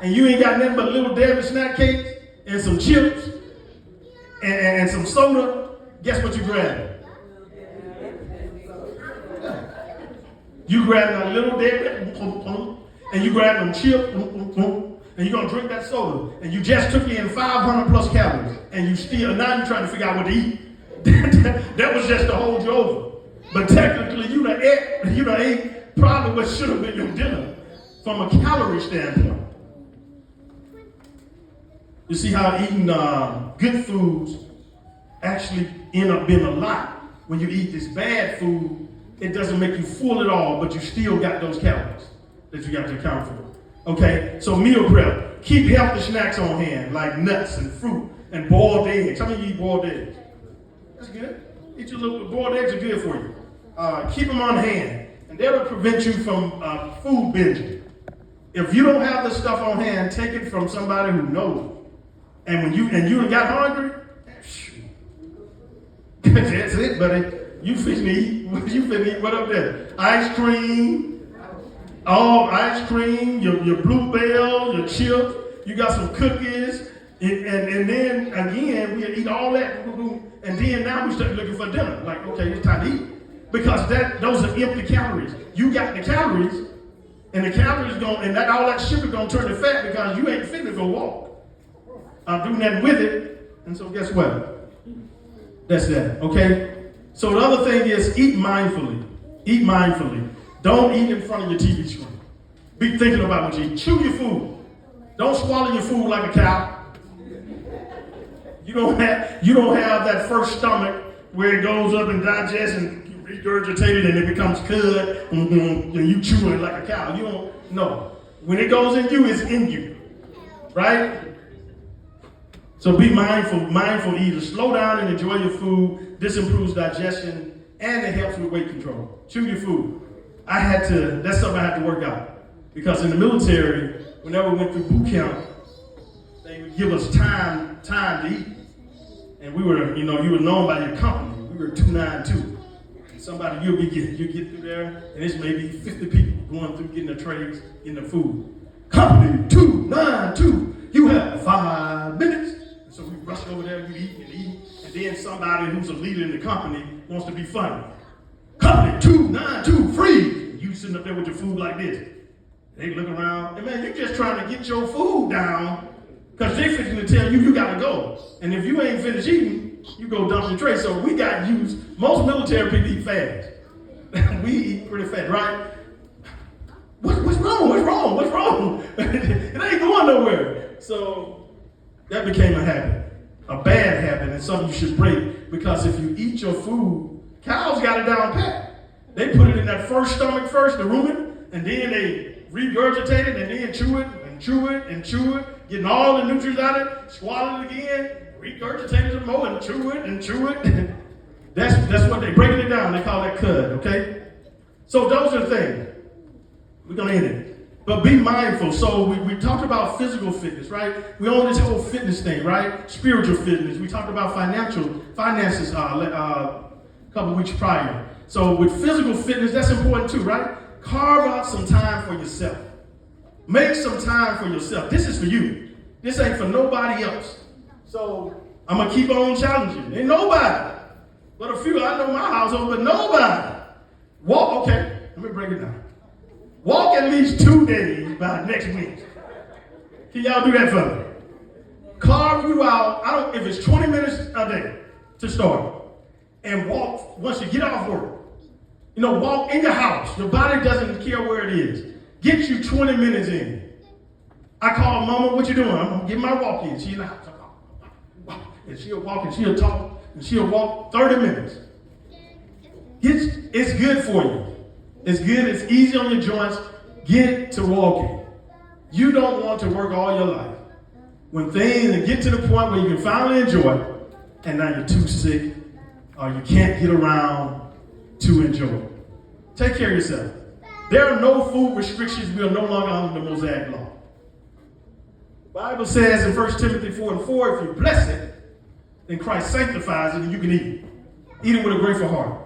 and you ain't got nothing but little Debbie snack cakes and some chips and some soda, guess what you grabbing? You grabbing a little Debbie and you grabbing them chips and you're gonna drink that soda and you just took in 500 plus calories and you still, now you're trying to figure out what to eat. That was just to hold you over. But technically, you done ate probably what should have been your dinner from a calorie standpoint. You see how eating good foods actually end up being a lot. When you eat this bad food, it doesn't make you full at all, but you still got those calories that you got to account for. Okay, so meal prep. Keep healthy snacks on hand, like nuts and fruit and boiled eggs. How many of you eat boiled eggs? That's good. Eat your little boiled eggs are good for you. Keep them on hand, and that will prevent you from food binging. If you don't have the stuff on hand, take it from somebody who knows. And when you got hungry, that's it, buddy. You finna eat. You finna eat what up there? Ice cream, ice cream, your Bluebell, your chips. You got some cookies, and then again we eat all that, and then now we start looking for dinner. Like, okay, it's time to eat, because those are empty calories. You got the calories, and the calories all that sugar gonna turn to fat because you ain't finna go walk. Do nothing with it, and so guess what? That's that. Okay. So the other thing is eat mindfully. Eat mindfully. Don't eat in front of your TV screen. Be thinking about what you eat. Chew your food. Don't swallow your food like a cow. You don't have that first stomach where it goes up and digests and regurgitated and it becomes cud and you chew it like a cow. You don't know. When it goes in you, it's in you. Right? So be mindful eaters. Slow down and enjoy your food. This improves digestion and it helps with weight control. Chew your food. That's something I had to work out. Because in the military, whenever we went through boot camp, they would give us time to eat. And we were, you were known by your company. We were 292. And you get through there, and it's maybe 50 people going through getting the trays, getting the food. Company 292, you have 5 minutes. And so we rush over there, you eat, and then somebody who's a leader in the company wants to be funny. Company 292, freeze. And you sitting up there with your food like this. They look around, and man, you're just trying to get your food down because they're fixing to tell you gotta go. And if you ain't finished eating, you go dump your tray. So we got used, most military people eat fast. We eat pretty fast, right? What's wrong? It ain't going nowhere. So that became a habit, a bad habit, and something you should break. Because if you eat your food, cows got it down pat. They put it in that first stomach first, the rumen, and then they regurgitate it, and then chew it, getting all the nutrients out of it, swallow it again, regurgitate it some more, and chew it. That's what they breaking it down. They call that cud, okay? So those are the things. We're gonna end it. But be mindful. So we talked about physical fitness, right? We own this whole fitness thing, right? Spiritual fitness. We talked about finances a couple weeks prior. So with physical fitness, that's important too, right? Carve out some time for yourself. Make some time for yourself. This is for you. This ain't for nobody else. So I'm going to keep on challenging. Ain't nobody. But a few, I know my household, but nobody. Walk, okay, let me break it down. Walk at least 2 days by next week. Can y'all do that for me? Carve you out, if it's 20 minutes a day to start. And walk once you get off work. Walk in your house. Your body doesn't care where it is. Get you 20 minutes in. I call Mama, what you doing? I'm gonna get my walk in. She in the house. And she'll walk and she'll talk and she'll walk 30 minutes. It's good for you. It's good, it's easy on your joints. Get to walking. You don't want to work all your life. When things get to the point where you can finally enjoy it, and now you're too sick, or you can't get around to enjoy it. Take care of yourself. There are no food restrictions. We are no longer under the Mosaic law. The Bible says in 1 Timothy 4:4, if you bless it, then Christ sanctifies it and you can eat it. Eat it with a grateful heart.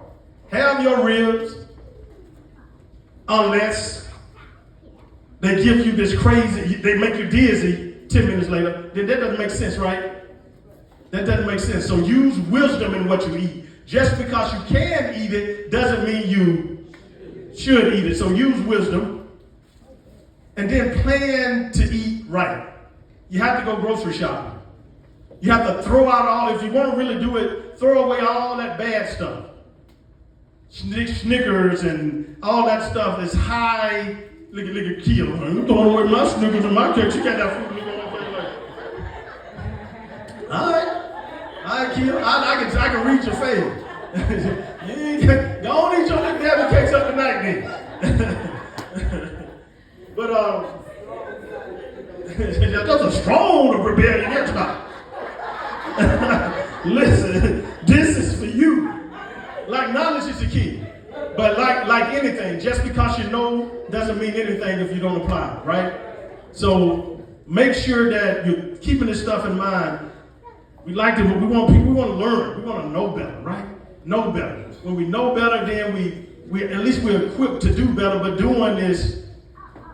Have your ribs, unless they give you this crazy, they make you dizzy 10 minutes later, then that doesn't make sense, right? That doesn't make sense. So use wisdom in what you eat. Just because you can eat it doesn't mean you should eat it. So use wisdom. And then plan to eat right. You have to go grocery shopping. You have to throw out if you want to really do it, throw away all that bad stuff. Snickers and all that stuff is high. Look at Kill. I'm throwing away my Snickers and my cakes. You got that food in your face like. All right, Kill. I can read your face. Go on, eat your little devil cakes up tonight, then. But those are strong to prepare your next time. Listen, this is for you. Like knowledge is the key. But like anything, just because you know doesn't mean anything if you don't apply it, right? So make sure that you're keeping this stuff in mind. We want to learn. We want to know better, right? Know better. When we know better, then we at least we're equipped to do better, but doing this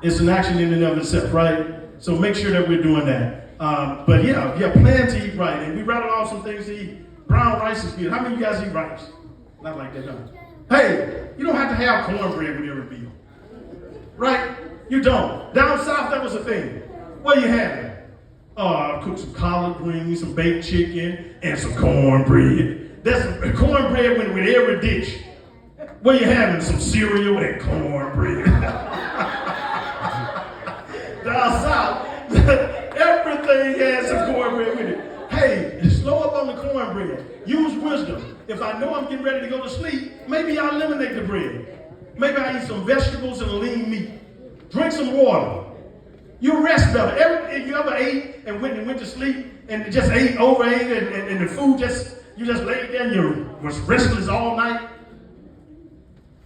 is an action in and of itself, right? So make sure that we're doing that. But yeah, plan to eat right. And we rattled off some things to eat. Brown rice is good. How many of you guys eat rice? Not like that, no. Hey, you don't have to have cornbread with every meal. Right? You don't. Down south, that was a thing. What you having? Cook some collard greens, some baked chicken, and some cornbread. That's cornbread with every dish. What you having? Some cereal and cornbread. Down south, everything has some cornbread with it. Hey, slow up on the cornbread. Use wisdom. If I know I'm getting ready to go to sleep, maybe I'll eliminate the bread. Maybe I eat some vegetables and lean meat. Drink some water. You'll rest better. If you ever ate and went to sleep and just overate, and the food you just laid there and you was restless all night?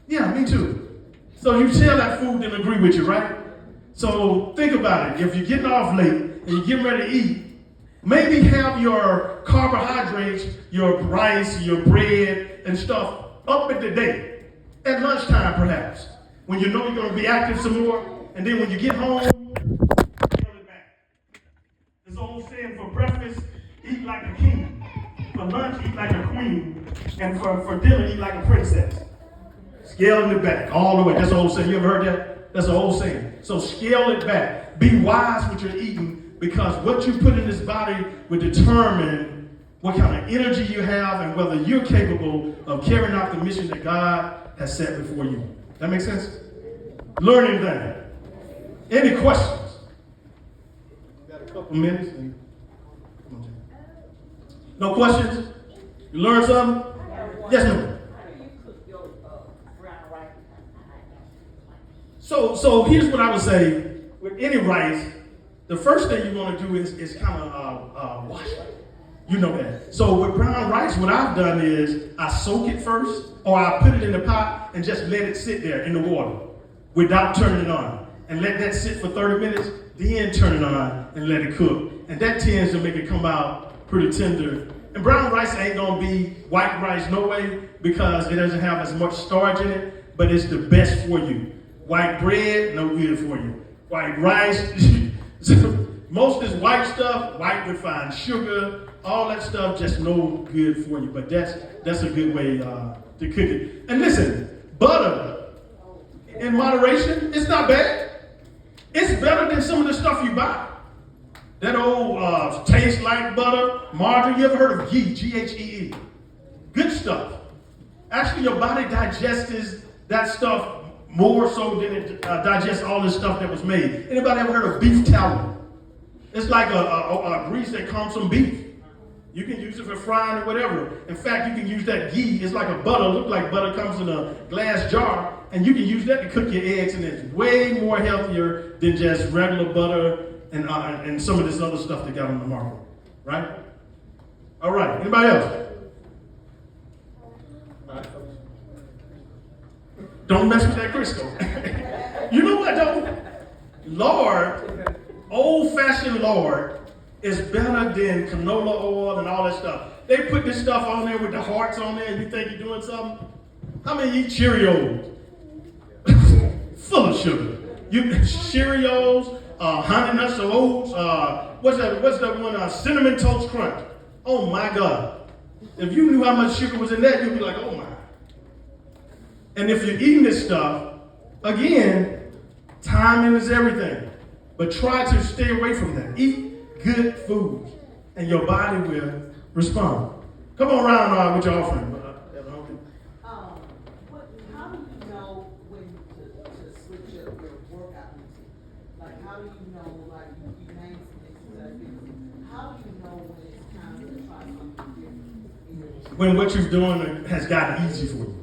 Yeah, me too. So you tell that food didn't agree with you, right? So think about it. If you're getting off late and you're getting ready to eat, maybe have your carbohydrates, your rice, your bread, and stuff up at the day. At lunchtime, perhaps. When you know you're going to be active some more. And then when you get home, scale it back. This old saying, for breakfast, eat like a king. For lunch, eat like a queen. And for dinner, eat like a princess. Scaling it back all the way. That's the old saying. You ever heard that? That's the old saying. So scale it back. Be wise with your eating, because what you put in this body will determine what kind of energy you have and whether you're capable of carrying out the mission that God has set before you. That makes sense? Learning that. Any questions? Got a couple minutes. No questions? You learned something? Yes, ma'am. So here's what I would say with any rice. The first thing you want to do is kind of wash it. You know that. So with brown rice, what I've done is I soak it first, or I put it in the pot and just let it sit there in the water without turning it on. and let that sit for 30 minutes, then turn it on and let it cook. And that tends to make it come out pretty tender. And brown rice ain't gonna be white rice no way, because it doesn't have as much starch in it, but it's the best for you. White bread, no good for you. White rice, most of this white stuff, white refined sugar, all that stuff, just no good for you. But that's a good way to cook it. And listen, butter, in moderation, it's not bad. It's better than some of the stuff you buy. That old tastes like butter, margarine. You ever heard of ghee? G-H-E-E. Good stuff. Actually, your body digests that stuff more so than it digests all this stuff that was made. Anybody ever heard of beef tallow? It's like a grease that comes from beef. You can use it for frying or whatever. In fact, you can use that ghee. It's like a butter. Look like butter comes in a glass jar, and you can use that to cook your eggs, and it's way more healthier than just regular butter and some of this other stuff they got on the market, right? All right. Anybody else? Don't mess with that Crisco. You know what, though? Lard, old-fashioned lard, is better than canola oil and all that stuff. They put this stuff on there with the hearts on there, and you think you're doing something? How many eat Cheerios? Full of sugar. Cheerios, Honey Nuts or Oats, what's that one, Cinnamon Toast Crunch. Oh my God. If you knew how much sugar was in that, you'd be like, oh my. And if you're eating this stuff, again, timing is everything. But try to stay away from that. Eat good food, and your body will respond. Come on around with your offering. How do you know when to switch up your workout routine? Like, how do you know, like, you name some exercises? How do you know when it's time to try something different? When what you're doing has gotten easy for you.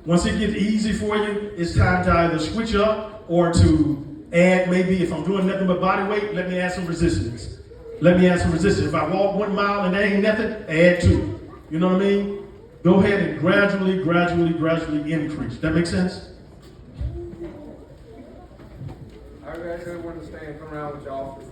Once it gets easy for you, it's time to either switch up or to add, maybe if I'm doing nothing but body weight, let me add some resistance. Let me add some resistance. If I walk 1 mile and that ain't nothing, add 2. You know what I mean? Go ahead and gradually increase. That make sense? All right, guys, everyone to stand, come around with your offering.